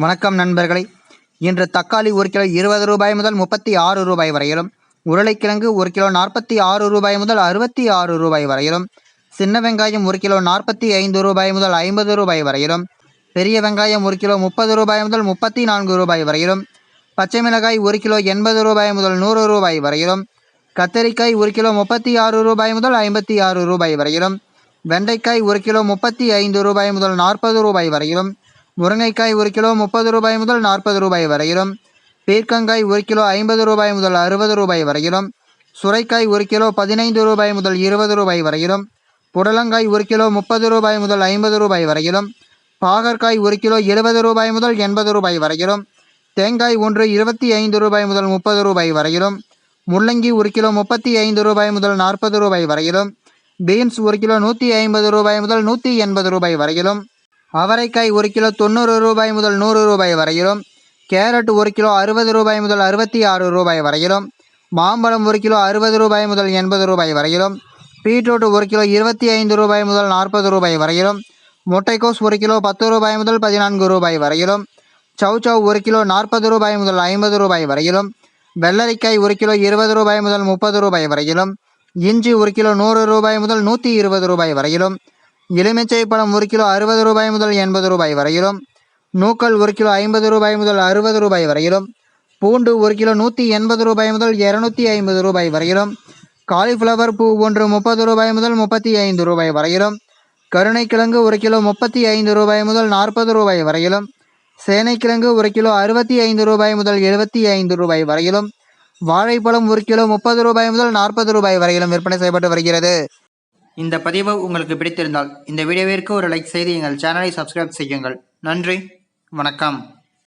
வணக்கம் நண்பர்களே. இன்று தக்காளி 1 கிலோ 20 ரூபாய் முதல் 36 ரூபாய் வரையிலும், உருளைக்கிழங்கு 1 கிலோ 46 ரூபாய் முதல் 66 ரூபாய் வரையிலும், சின்ன வெங்காயம் 1 கிலோ 45 ரூபாய் முதல் 50 ரூபாய் வரையிலும், பெரிய வெங்காயம் 1 கிலோ 30 ரூபாய் முதல் 34 ரூபாய் வரையிலும், பச்சை மிளகாய் 1 கிலோ 80 ரூபாய் முதல் 100 ரூபாய் வரையிலும், கத்தரிக்காய் 1 கிலோ 36 ரூபாய் முதல் 56 ரூபாய் வரையிலும், வெண்டைக்காய் 1 கிலோ 35 ரூபாய் முதல் 40 ரூபாய் வரையிலும், முருங்கைக்காய் 1 கிலோ 30 ரூபாய் முதல் 40 ரூபாய் வரையிலும், பீர்க்கங்காய் 1 கிலோ 50 ரூபாய் முதல் 60 ரூபாய் வரையிலும், சுரைக்காய் 1 கிலோ 15 ரூபாய் முதல் 20 ரூபாய் வரையிலும், புடலங்காய் 1 கிலோ 30 ரூபாய் முதல் 50 ரூபாய் வரையிலும், பாகற்காய் 1 கிலோ 70 ரூபாய் முதல் 80 ரூபாய் வரையிலும், தேங்காய் ஒன்று 25 ரூபாய் முதல் 30 ரூபாய் வரையிலும், முள்ளங்கி 1 கிலோ 35 ரூபாய் முதல் 40 ரூபாய் வரையிலும், பீன்ஸ் 1 கிலோ 150 ரூபாய் முதல் 180 ரூபாய் வரையிலும், அவரைக்காய் 1 கிலோ 90 ரூபாய் முதல் 100 ரூபாய் வரையிலும், கேரட் 1 கிலோ 60 ரூபாய் முதல் 66 ரூபாய் வரையிலும், மாம்பழம் 1 கிலோ 60 ரூபாய் முதல் 80 ரூபாய் வரையிலும், பீட்ரூட் 1 கிலோ 25 ரூபாய் முதல் 40 ரூபாய் வரையிலும், முட்டைக்கோஸ் 1 கிலோ 10 ரூபாய் முதல் 14 ரூபாய் வரையிலும், சௌசௌ 1 கிலோ 40 ரூபாய் முதல் 50 ரூபாய் வரையிலும், வெள்ளரிக்காய் 1 கிலோ 20 ரூபாய் முதல் 30 ரூபாய் வரையிலும், இஞ்சி 1 கிலோ 100 ரூபாய் முதல் 120 ரூபாய் வரையிலும், எலுமிச்சை பழம் 1 கிலோ 60 ரூபாய் முதல் 80 ரூபாய் வரையிலும், நூக்கல் 1 கிலோ 50 ரூபாய் முதல் 60 ரூபாய் வரையிலும், பூண்டு 1 கிலோ 180 ரூபாய் முதல் 250 ரூபாய் வரையிலும், காலிஃப்ளவர் பூ ஒன்று 30 ரூபாய் முதல் 35 ரூபாய் வரையிலும், கருணைக்கிழங்கு 1 கிலோ 35 ரூபாய் முதல் 40 ரூபாய் வரையிலும், சேனைக்கிழங்கு 1 கிலோ 65 ரூபாய் முதல் 75 ரூபாய் வரையிலும், வாழைப்பழம் 1 கிலோ 30 ரூபாய் முதல் 40 ரூபாய் வரையிலும் விற்பனை செய்யப்பட்டு வருகிறது. இந்த பதிவு உங்களுக்கு பிடித்திருந்தால் இந்த வீடியோவிற்கு ஒரு லைக் செய்து எங்கள் சேனலை சப்ஸ்கிரைப் செய்யுங்கள். நன்றி, வணக்கம்.